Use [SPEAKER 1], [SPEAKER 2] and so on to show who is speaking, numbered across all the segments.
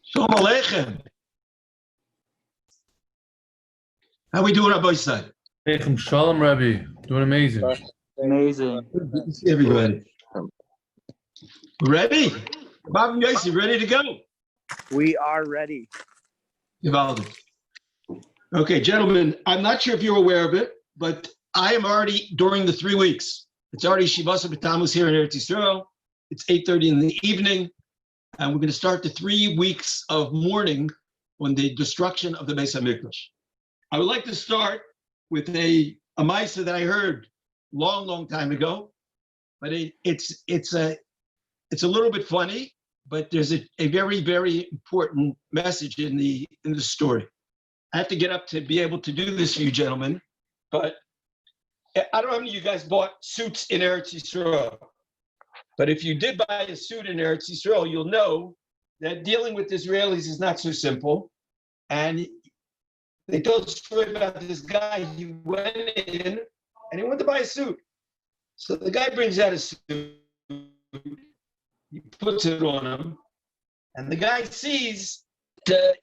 [SPEAKER 1] Shalom Aleichem. How we doing on both sides?
[SPEAKER 2] Aleichem Shalom, Rabbi. Doing amazing.
[SPEAKER 3] Amazing.
[SPEAKER 1] Good to see everybody. Ready? Bob and Yossi, ready to go?
[SPEAKER 3] We are ready.
[SPEAKER 1] Okay, gentlemen, I'm not sure if you're aware of it, but I am already during the 3 weeks. It's already Shivasa B'Tammuz here in Eretz Yisrael. It's 8:30 in the evening, and we're going to start the 3 weeks of mourning on the destruction of the Beis HaMikdash. I would like to start with a Maisa that I heard long time ago, but it's a little bit funny, but there's a very important message in the story. I have to get up to be able to do this for you gentlemen, but I don't know how many of you guys bought suits in Eretz Yisrael, but if you did buy a suit in Eretz Yisrael, you'll know that dealing with Israelis is not so simple. And they told a story about this guy. He went in and he wanted to buy a suit. So the guy brings out a suit, he puts it on him, and the guy sees the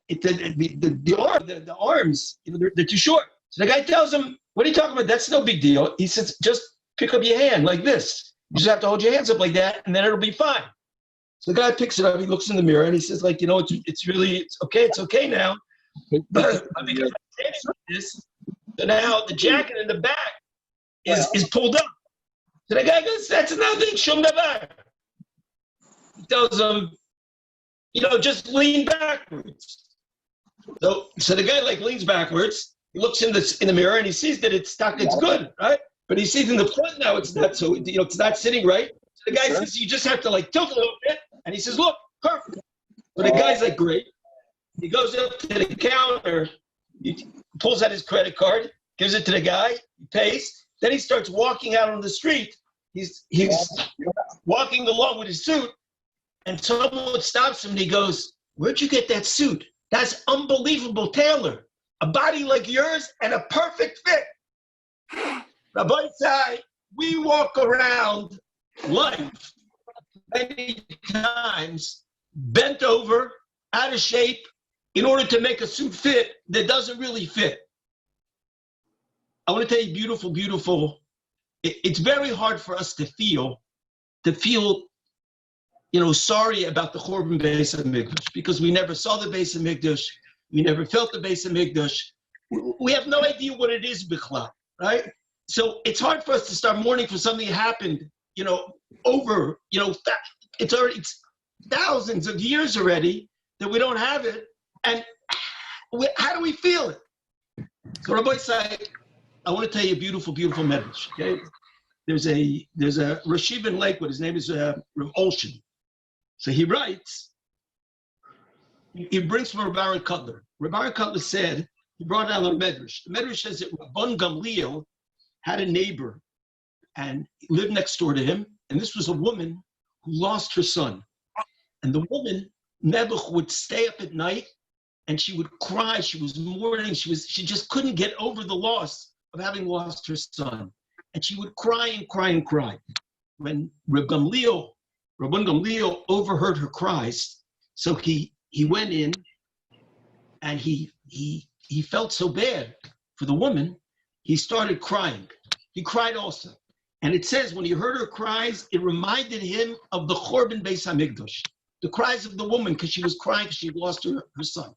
[SPEAKER 1] arms, they're too short. So the guy tells him, "What are you talking about? That's no big deal." He says, "Just pick up your hand like this. You just have to hold your hands up like that, and then it'll be fine." So the guy picks it up. He looks in the mirror and he says, "Like, it's okay now." But because I'm standing like this, so now the jacket in the back is pulled up. So the guy goes, "That's nothing, shum davar." He tells him, just lean backwards. So the guy leans backwards. He looks in the mirror and he sees that it's good, right? But he sees in the front now it's not, so it's not sitting right. So the guy says, "You just have to tilt a little bit," and he says, "Look, perfect." So the guy's like, "Great." He goes up to the counter, he pulls out his credit card, gives it to the guy, he pays. Then he starts walking out on the street. He's walking along with his suit, and someone stops him and he goes, "Where'd you get that suit? That's unbelievable, tailor. A body like yours and a perfect fit." Rabbi Sai, we walk around life many times bent over, out of shape, in order to make a suit fit that doesn't really fit. I want to tell you, beautiful. It's very hard for us to feel, sorry about the Churban Beis HaMikdash, because we never saw the Beis HaMikdash, we never felt the Beis HaMikdash. We have no idea what it is, Bichlal, right? So it's hard for us to start mourning for something that happened, it's thousands of years already that we don't have it. And how do we feel it? So Rabbi Say, I want to tell you a beautiful medrash, okay? There's a Rashiv in Lakewood, his name is Rav Olshin. So he writes, he brings from Rabbi Cutler. Rabbi Cutler said, he brought down a medrash. The medrash says that Rabban Gamliel had a neighbor and lived next door to him, and this was a woman who lost her son. And the woman, Nebuch, would stay up at night and she would cry. She was mourning. She just couldn't get over the loss of having lost her son. And she would cry and cry and cry. When Rabban Gamliel overheard her cries, so he went in and he felt so bad for the woman, he started crying. he cried also. And it says when he heard her cries, it reminded him of the Chorban Beis Hamikdash, the cries of the woman because she was crying because she lost her son.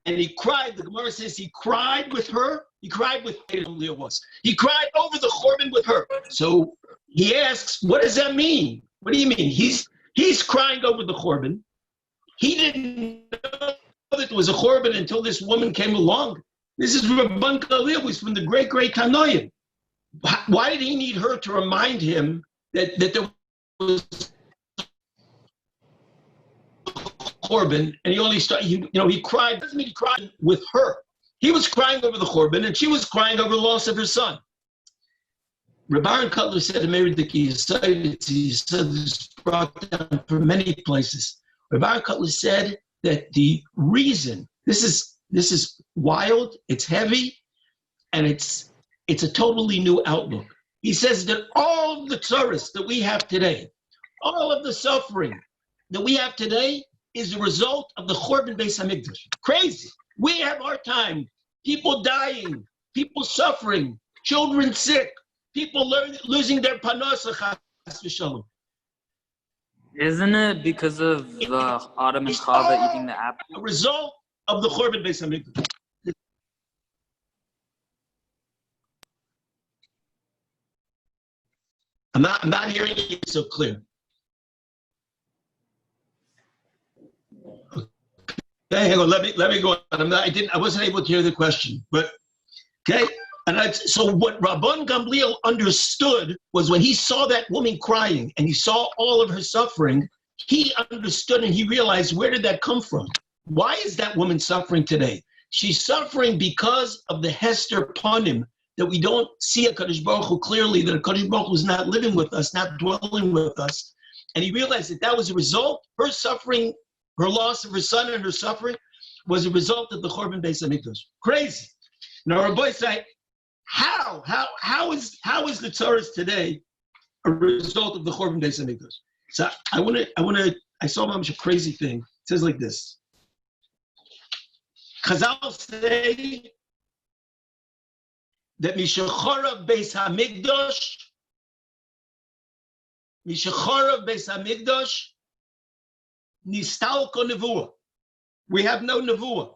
[SPEAKER 1] And he cried. The Gemara says he cried with her. He cried with Leah was. He cried over the Chorban with her. So he asks, what does that mean? What do you mean? He's crying over the Chorban. He didn't know that there was a Chorban until this woman came along. This is Rabban Khalil, who's from the great Tanoim. Why did he need her to remind him that there was Chorban, and he only started, he cried, doesn't mean he cried with her. He was crying over the Chorban, and she was crying over the loss of her son. Rabban Cutler said to Mary Dickey, he said this brought down from many places. Rabban Cutler said that the reason, this is wild, it's heavy, and it's a totally new outlook. He says that all of the tzaras that we have today, all of the suffering that we have today is a result of the Chorban Beis Hamikdash. Crazy. We have our time. People dying, people suffering, children sick, people losing their parnasa, chas v'shalom.
[SPEAKER 3] Isn't it because of Adam and Chava eating the apple?
[SPEAKER 1] A result of the Chorban Beis Hamikdash. I'm not hearing you so clear. Okay, hang on. Let me go on. I wasn't able to hear the question, but okay. And so what Rabban Gamliel understood was when he saw that woman crying and he saw all of her suffering, he understood and he realized, where did that come from? Why is that woman suffering today? She's suffering because of the Hester Panim, that we don't see a HaKadosh Baruch Hu clearly, that a HaKadosh Baruch Hu is not living with us, not dwelling with us. And he realized that was a result, her suffering, her loss of her son and her suffering was a result of the Chorban Beis Hamikdash. Crazy. Now, Rabbi say, how is the tzaras today a result of the Chorban Beis Hamikdash? So I saw a crazy thing. It says like this. Chazal say that Mishacharav Beis Hamikdash, Nistalko Nevuah. We have no Nevuah.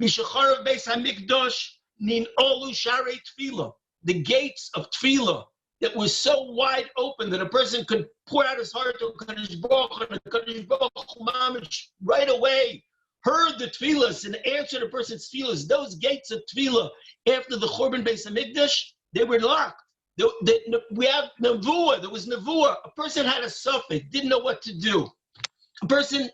[SPEAKER 1] Mishacharav Beis Hamikdash, Nin Olu Sharei Tefillah. The gates of Tefillah that was so wide open that a person could pour out his heart to Kadosh Baruch Hu, and Kadosh Baruch Hu Mamish right away heard the Tefillahs and answered a person's Tefillahs. Those gates of Tefillah after the Chorban Beis Hamikdash, they were locked. We have Nevuah. There was Nevuah. A person had a suffix, didn't know what to do. A person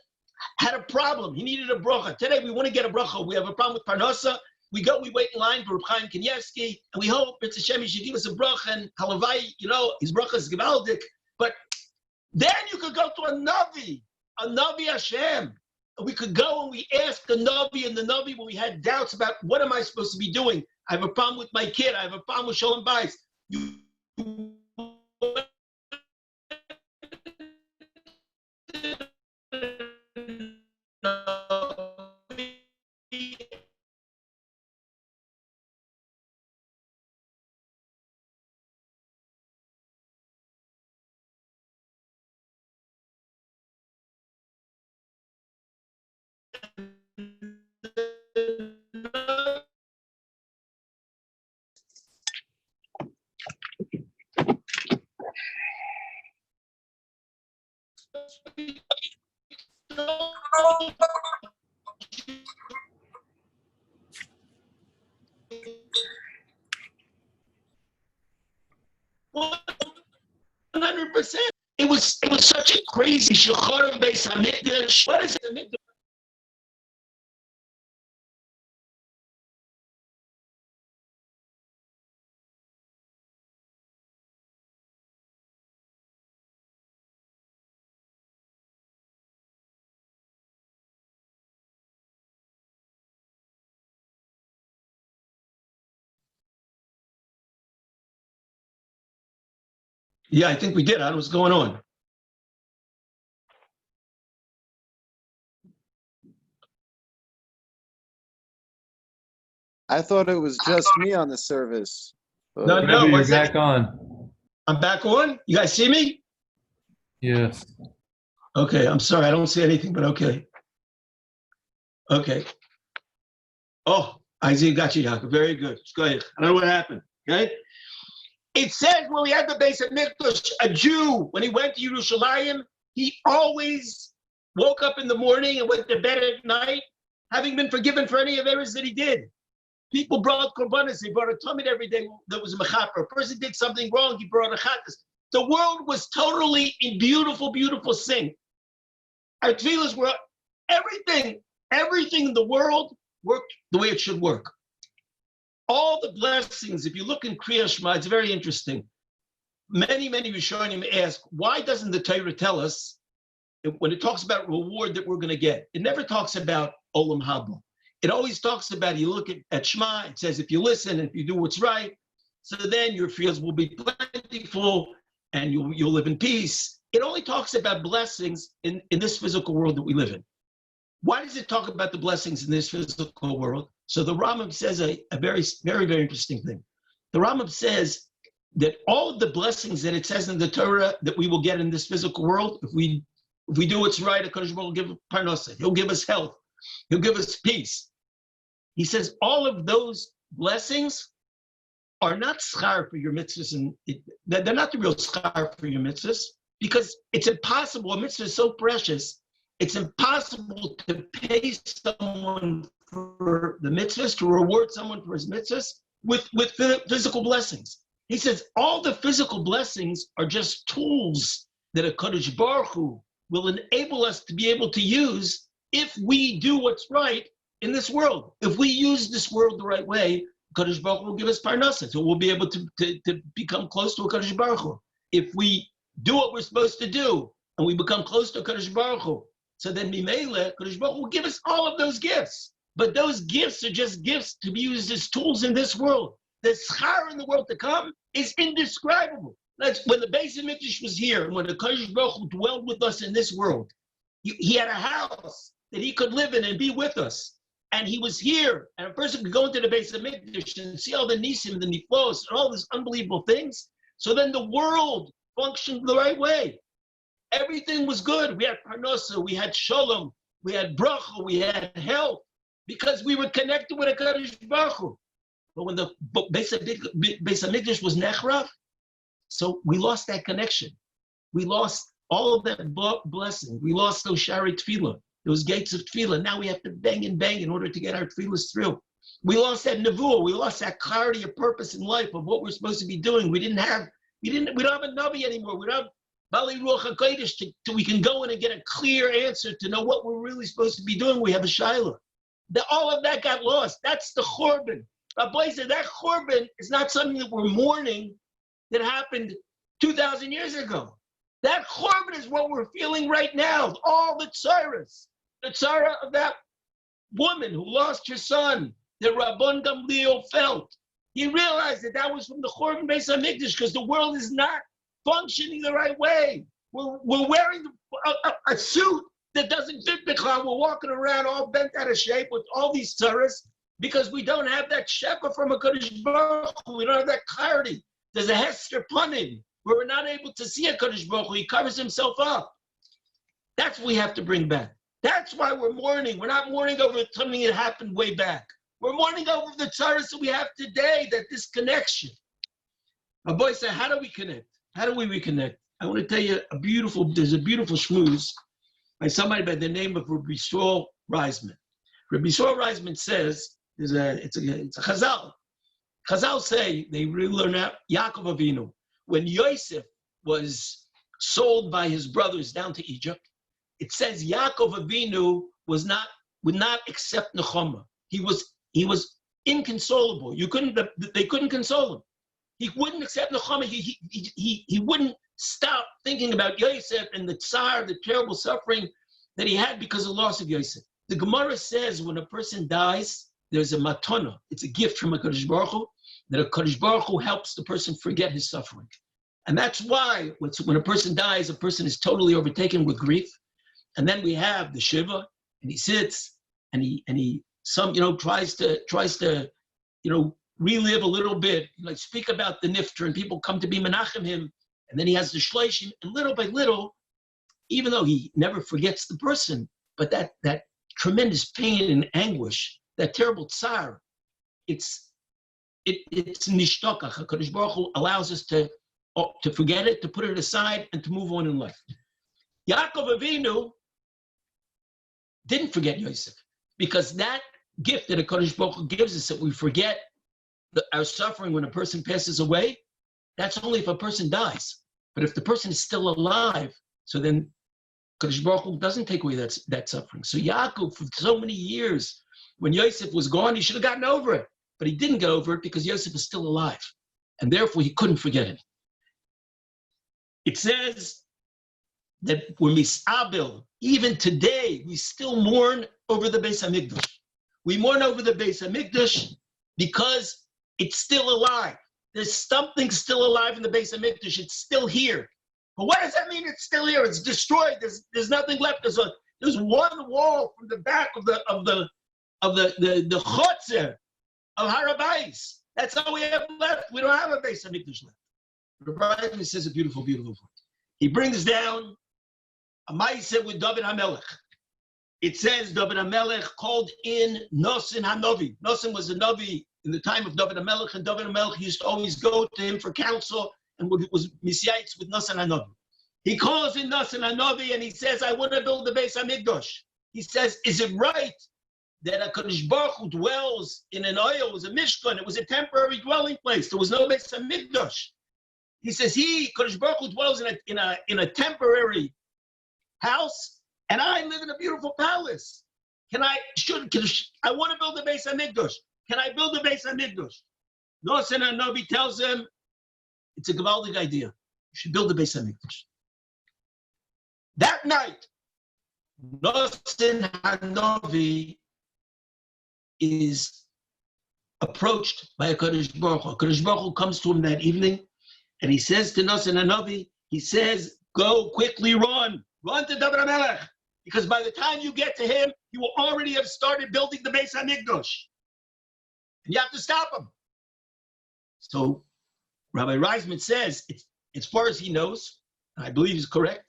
[SPEAKER 1] had a problem. He needed a bracha. Today we want to get a bracha. We have a problem with Parnasa. We wait in line for Reb Chaim Kanievsky, and we hope it's Hashem, he should give us a bracha, and halavai, his bracha is gewaldik. But then you could go to a Navi Hashem. We could go and we ask the Navi, and the Navi, when we had doubts about what am I supposed to be doing? I have a problem with my kid. I have a problem with Shalom Bayis. %. It was such a crazy Shechorah Beis Hamikdash. What is it? Yeah, I think we did. I don't know what's going on.
[SPEAKER 4] I thought it was just me on the service.
[SPEAKER 1] No,
[SPEAKER 2] Rebbe,
[SPEAKER 1] no,
[SPEAKER 2] you're
[SPEAKER 1] one
[SPEAKER 2] back
[SPEAKER 1] second.
[SPEAKER 2] on.
[SPEAKER 1] I'm back on. You guys see me?
[SPEAKER 2] Yes.
[SPEAKER 1] Okay, I'm sorry. I don't see anything, but okay. Okay. Oh, I see. Got you, Yaakov. Very good. Go ahead. I don't know what happened. Okay. It says when we had the base of Mikdash, a Jew, when he went to Yerushalayim, he always woke up in the morning and went to bed at night, having been forgiven for any of errors that he did. People brought korbanos. They brought a tumid every day that was a mechaper. A person did something wrong, he brought a chattas. The world was totally in beautiful, beautiful sync. Our tefillahs were everything in the world worked the way it should work. All the blessings, if you look in Kriya Shema, it's very interesting. Many Rishonim ask, why doesn't the Torah tell us, when it talks about reward that we're going to get, it never talks about Olam Haba. It always talks about, you look at Shema, it says, if you listen and if you do what's right, so then your fields will be plentiful and you'll live in peace. It only talks about blessings in this physical world that we live in. Why does it talk about the blessings in this physical world? So the Rambam says a very, very, very interesting thing. The Rambam says that all of the blessings that it says in the Torah that we will get in this physical world, if we do what's right, HaKadosh Baruch Hu will give parnasa. He'll give us health. He'll give us peace. He says all of those blessings are not schar for your mitzvahs, and they're not the real schar for your mitzvahs, because it's impossible. A mitzvah is so precious. It's impossible to pay someone for the mitzvahs, to reward someone for his mitzvahs with physical blessings. He says all the physical blessings are just tools that HaKadosh Baruch Hu will enable us to be able to use if we do what's right in this world. If we use this world the right way, HaKadosh Baruch Hu will give us parnasa, so we'll be able to become close to HaKadosh Baruch Hu. If we do what we're supposed to do and we become close to HaKadosh Baruch Hu, so then Mimele, HaKadosh Baruch Hu will give us all of those gifts. But those gifts are just gifts to be used as tools in this world. The schar in the world to come is indescribable. That's when the Beis Hamikdash was here, and when the HaKadosh Baruch Hu dwelled with us in this world. He had a house that he could live in and be with us. And he was here, and a person could go into the Beis Hamikdash and see all the nisim, the niflos, and all these unbelievable things. So then the world functioned the right way. Everything was good. We had parnasa, we had shalom, we had bracha, we had health, because we were connected with HaKadosh Baruch Hu. But when the Beis Hamikdash was nechraf, so we lost that connection. We lost all of that blessing. We lost those shari tefillah, those gates of tefillah. Now we have to bang and bang in order to get our tefillahs through. We lost that nevuah. We lost that clarity of purpose in life of what we're supposed to be doing. We don't have a navi anymore. We don't have Bali Ruach HaKodesh to we can go in and get a clear answer to know what we're really supposed to be doing. We have a shaila. All of that got lost. That's the churban. Rabbi said that churban is not something that we're mourning that happened 2,000 years ago. That churban is what we're feeling right now. All the tzaras. The tzara of that woman who lost her son, that Rabban Gamliel felt. He realized that was from the churban Beis Hamikdash, because the world is not functioning the right way. We're wearing a suit that doesn't fit the clown. We're walking around all bent out of shape with all these tzaras because we don't have that shefa from HaKadosh Baruch Hu. We don't have that clarity. There's a hester punim where we're not able to see HaKadosh Baruch Hu. He covers himself up. That's what we have to bring back. That's why we're mourning. We're not mourning over something that happened way back. We're mourning over the tzaras that we have today, that disconnection. My boy said, how do we connect? How do we reconnect? I want to tell you there's a beautiful shmooze by somebody by the name of Rabbi Yisrael Reisman. Rabbi Yisrael Reisman says, it's a chazal. Chazal say, they really learn out, Yaakov Avinu, when Yosef was sold by his brothers down to Egypt, it says Yaakov Avinu would not accept nechama. He was inconsolable. They couldn't console him. He wouldn't accept nechama. He wouldn't stop thinking about Yosef and the tsar, the terrible suffering that he had because of the loss of Yosef. The Gemara says when a person dies, there's a matana. It's a gift from HaKadosh Baruch Hu, that HaKadosh Baruch Hu helps the person forget his suffering. And that's why when a person dies, a person is totally overtaken with grief. And then we have the Shiva, and he sits, and he tries to relive a little bit, like speak about the nifter, and people come to be menachem him, and then he has the shloshim, and little by little, even though he never forgets the person, but that tremendous pain and anguish, that terrible tsar, it's nishtokach. HaKadosh Baruch Hu allows us to forget it, to put it aside, and to move on in life. Yaakov Avinu didn't forget Yosef, because that gift that HaKadosh Baruch Hu gives us, that we forget our suffering when a person passes away, that's only if a person dies. But if the person is still alive, so then HaKadosh Baruch Hu doesn't take away that suffering. So Yaakov, for so many years, when Yosef was gone, he should have gotten over it. But he didn't get over it because Yosef is still alive. And therefore, he couldn't forget it. It says that when Mis'abil, even today, we still mourn over the Beis HaMikdash. We mourn over the Beis HaMikdash because it's still alive. There's something still alive in the Beis HaMikdash. It's still here. But what does that mean? It's still here. It's destroyed. There's nothing left. There's one wall from the back of the chotzer of Harabais. That's all we have left. We don't have a Beis HaMikdash left. Rabbi says a beautiful, beautiful point. He brings down a ma'aseh with David HaMelech. It says David HaMelech called in Noson HaNovi. Noson was a Novi in the time of David HaMelech, and David HaMelech used to always go to him for counsel and was misyaitz with Noson HaNovi. He calls in Noson HaNovi and he says, I want to build the Beis HaMikdash. He says, is it right that HaKadosh Baruch Hu dwells in an oil? It was a mishkan. It was a temporary dwelling place. There was no Beis HaMikdash. He says, HaKadosh Baruch Hu dwells in a temporary house, and I live in a beautiful palace. I want to build a Beis HaMikdash. Can I build a Beis HaMikdash? Noson HaNovi tells him, it's a gewaldig idea. You should build a Beis HaMikdash. That night, Noson HaNovi is approached by HaKadosh Baruch Hu. HaKadosh Baruch Hu comes to him that evening, and he says to Noson HaNovi, he says, go quickly, run to David HaMelech, because by the time you get to him, he will already have started building the Beis HaMikdash. And you have to stop him. So Rabbi Reisman says, as far as he knows, and I believe he's correct,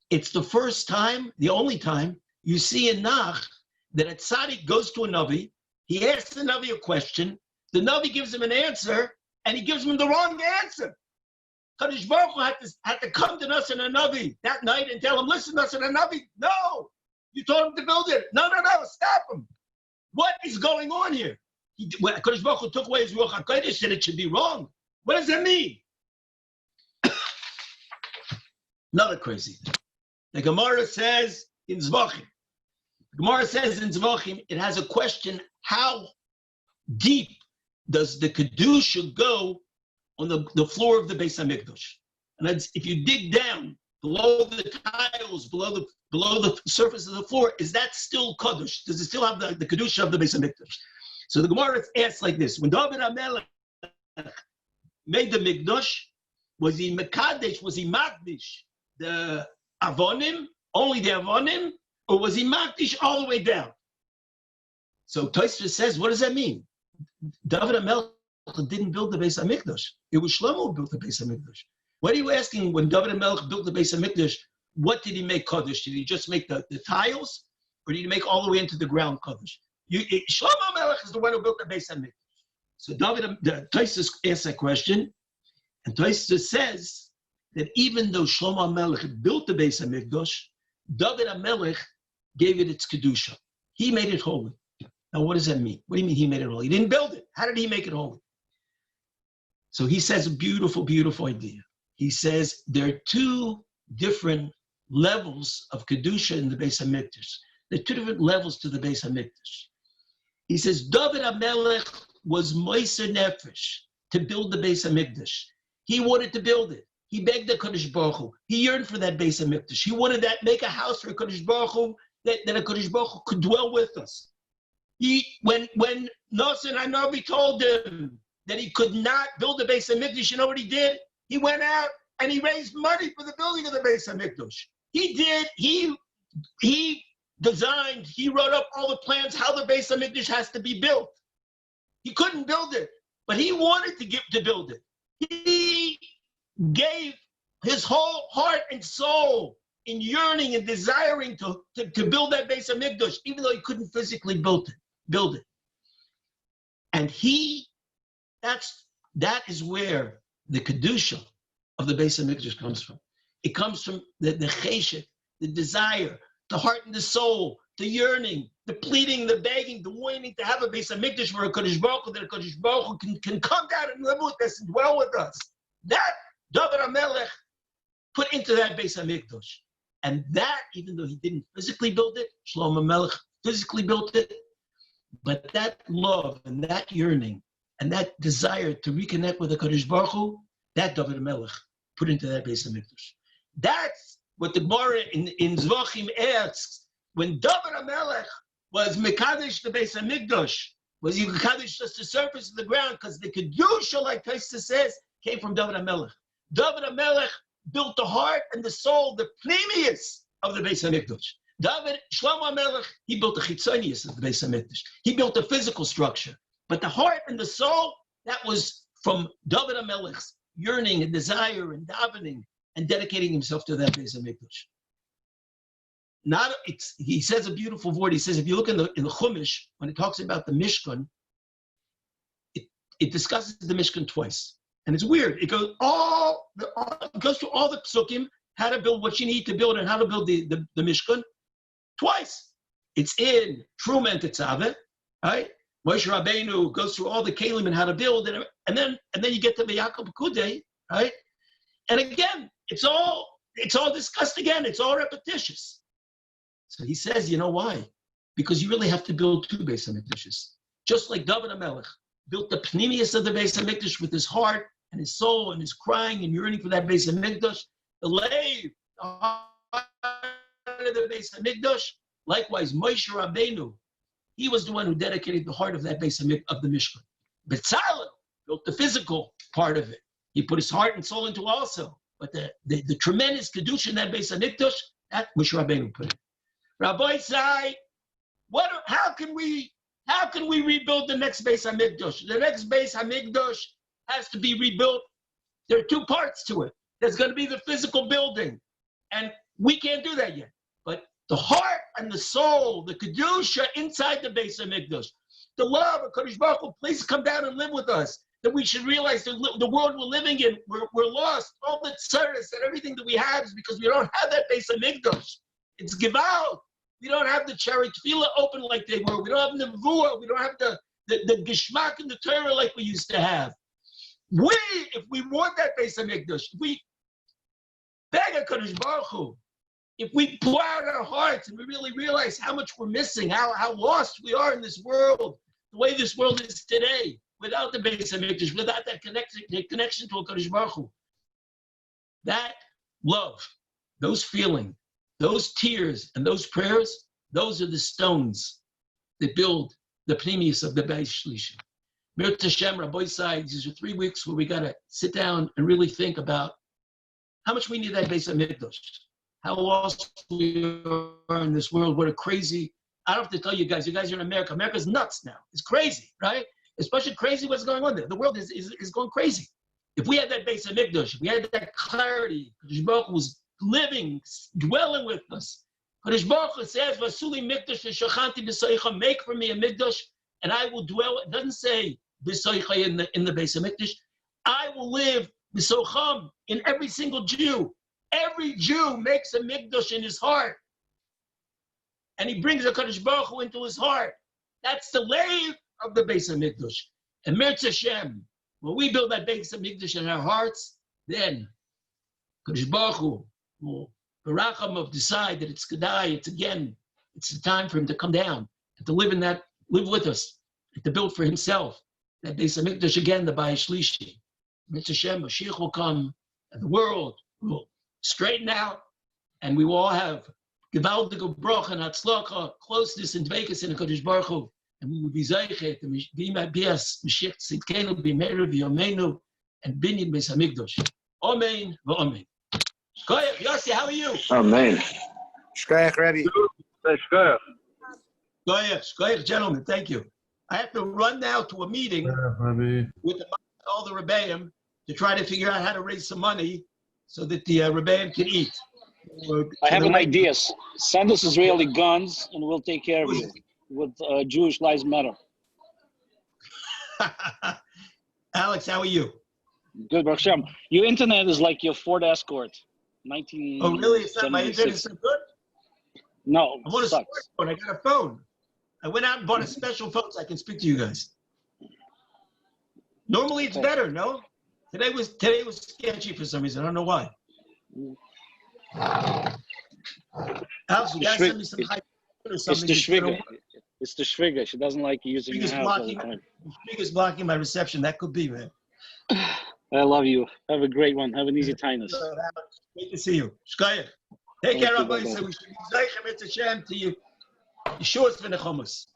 [SPEAKER 1] it's the first time, the only time, you see in Nach that a tzaddik goes to a Navi, he asks the Navi a question, the Navi gives him an answer, and he gives him the wrong answer. Kadosh Baruch Hu had to come to Noson HaNovi that night and tell him, listen, Noson HaNovi, no, you told him to build it. No, stop him. What is going on here? Kadosh Baruch Hu took away his Ruach HaKodesh, said it should be wrong. What does that mean? Another crazy thing. The Gemara says in Zvachim, it has a question, how deep does the Kedusha go on the floor of the Beis HaMikdash? And if you dig down below the tiles, below the surface of the floor, is that still Kaddish? Does it still have the Kedusha of the Beis HaMikdash? So the Gemara asks like this: when David HaMelech made the Mikdash, was he Mekadesh, was he Makdish the Avonim, only the Avonim, or was he Makdish all the way down? So Tosfos says, what does that mean? David HaMelech didn't build the Beis HaMikdash. It was Shlomo who built the Beis HaMikdash. What are you asking when David HaMelech built the Beis HaMikdash? What did he make Kaddish? Did he just make the tiles, or did he make all the way into the ground Kaddish? Shlomo HaMelech is the one who built the Beis HaMikdash. So Tosfos asks that question, and Tosfos says that even though Shlomo HaMelech built the Beis HaMikdash, David HaMelech gave it its Kedusha. He made it holy. Now, what does that mean? What do you mean he made it holy? He didn't build it. How did he make it holy? So he says a beautiful, beautiful idea. He says there are two different levels of Kedusha in the Beis HaMikdash. There are two different levels to the Beis HaMikdash. He says David HaMelech was Moiser Nefesh to build the Beis HaMikdash. He wanted to build it. He begged the Kadosh Baruch Hu. He yearned for that Beis HaMikdash. He wanted that, make a house for a Kadosh Baruch Hu, that a Kadosh Baruch Hu could dwell with us. When Noson HaNovi told him that he could not build the Beis HaMikdash, you know what he did? He went out and he raised money for the building of the Beis HaMikdash. He designed, he wrote up all the plans how the Beis HaMikdash has to be built. He couldn't build it, but he wanted to build it. He gave his whole heart and soul in yearning and desiring to build that Beis Hamikdash, even though he couldn't physically build it. And that is where the kedusha of the Beis Hamikdash comes from. It comes from the chesed, the desire, the heart and the soul, the yearning, the pleading, the begging, the wanting to have a Beis Hamikdash where a Kodesh Baruch Hu, that a Kodesh Baruch Hu can come down and live with us and dwell with us. That David HaMelech put into that Beis Hamikdash. And that, even though he didn't physically build it, Shlomo HaMelech physically built it, but that love and that yearning and that desire to reconnect with the Kodesh Baruch Hu, that David HaMelech put into that Beis Hamikdash. That's what the Gemara in Zvachim asks. When David HaMelech was Mekadesh the Beis Hamikdash, was he Mekadesh just the surface of the ground? Because the Kedusha, like Taisa says, came from David HaMelech. David HaMelech built the heart and the soul, the pneumius of the Beis Hamikdash. Shlomo HaMelech, he built the chitzonius of the Beis Hamikdash. He built the physical structure. But the heart and the soul, that was from David HaMelech's yearning and desire and davening and dedicating himself to that Beis Hamikdash. He says a beautiful word. He says, if you look in the Chumash, when it talks about the Mishkan, it discusses the Mishkan twice. And it's weird. It goes through all the psukim, how to build what you need to build and how to build the Mishkan twice. It's in Truma and Tetzaveh, right? Moshe Rabbeinu goes through all the kelim and how to build, and then you get to Yaakov Kudei, right? And again, it's all discussed again. It's all repetitious. So he says, you know why? Because you really have to build two Beis Hamikdashes. Just like David HaMelech built the pneumius of the Beis Hamikdash with his heart and his soul and his crying and yearning for that Beis Hamikdash, the leiv, the heart of the Beis Hamikdash. Likewise, Moshe Rabbeinu, he was the one who dedicated the heart of that Beis Hamikdash, of the Mishkan. Betzalel built the physical part of it. He put his heart and soul into also. But the tremendous kedusha in that Beis Hamikdash, that Moshe Rabbeinu put it. Rabbi say, how can we rebuild the next Beis Hamikdash? The next Beis Hamikdash has to be rebuilt. There are two parts to it. There's going to be the physical building, and we can't do that yet. But the heart and the soul, the kedusha inside the Beis Hamikdash, the love of Kodesh Baruch Hu, please come down and live with us. That we should realize the world we're living in, we're lost. All the tzaras and everything that we have is because we don't have that Beis Hamikdash. It's Gevald. We don't have the cherry tefillah open like they were. We don't have the nevuah. We don't have the geshmak in the Torah like we used to have. If we want that Beis Hamikdash, if we beg HaKadosh Baruch Hu, if we pour out our hearts and we really realize how much we're missing, how lost we are in this world, the way this world is today, without the Beis Hamikdash, without that connection to HaKadosh Baruch Hu, that love, those feelings, those tears and those prayers, those are the stones that build the pneumius of the Beis Shlishi. Mir Tashem, Rabbi Sai, these are 3 weeks where we got to sit down and really think about how much we need that Beis Hamikdash, how lost we are in this world, what a crazy, I don't have to tell you guys are in America. America's nuts now. It's crazy, right? Especially crazy what's going on there. The world is going crazy. If we had that Beis Hamikdash, if we had that clarity, Kodesh Baruch Hu was living, dwelling with us. Kodesh Baruch Hu says, "Vasuli mikdash v'shachanti b'soicha." Make for me a mikdash, and I will dwell. It doesn't say b'soicha in the Beis Hamikdash. I will live b'socham in every single Jew. Every Jew makes a mikdash in his heart, and he brings a Kodesh Baruch Hu into his heart. That's the leiv of the Beis Hamikdash. And Mirz Hashem, when we build that Beis Hamikdash in our hearts, then Kodesh Baruch Hu will Baracham of decide that it's Kedai, it's the time for him to come down and to live with us, and to build for himself that Beis Hamikdash again, the Bayis Shlishi. Mirz Hashem, Mashiach will come, and the world will straighten out, and we will all have Gewaldige Bracha and Hatzlacha, closeness and Dveikus in the Kodesh Baruch Hu, and we will be Zeichet, and be my bias, Mashiach Tzidkenu, be Meir v'Yomeinu, and Binyan Beis Hamikdash. Amen v'Amen. Koyach, Yossi, how are you?
[SPEAKER 4] Amen. Shkoyach, Rebbe.
[SPEAKER 1] Koyach, gentlemen, thank you. I have to run now to a meeting
[SPEAKER 2] Maybe.
[SPEAKER 1] with all the Rebbeim to try to figure out how to raise some money so that the Rebbeim can eat.
[SPEAKER 5] I have an idea. Send us Israeli guns and we'll take care of you with Jewish Lives Matter.
[SPEAKER 1] Alex, how are you?
[SPEAKER 5] Good, Baruch Hashem. Your internet is like your Ford Escort. 1976.
[SPEAKER 1] Oh, really? It's not my internet is so good?
[SPEAKER 5] No,
[SPEAKER 1] I'm on a
[SPEAKER 5] sucks.
[SPEAKER 1] smartphone. I got a phone. I went out and bought a special phone so I can speak to you guys. Normally it's better, no? Today was sketchy for some reason. I don't know why. Alex, you gotta send me some high or something.
[SPEAKER 5] It's the Shviga. She doesn't like using your house all the time.
[SPEAKER 1] Shviga's blocking my reception. That could be, man.
[SPEAKER 5] I love you. Have a great one. Have an easy time.
[SPEAKER 1] Great to see you. Shkaya. Take care, Rabbi. So we should be Zeichem Hashem to you. Yeshua's v'nechomus.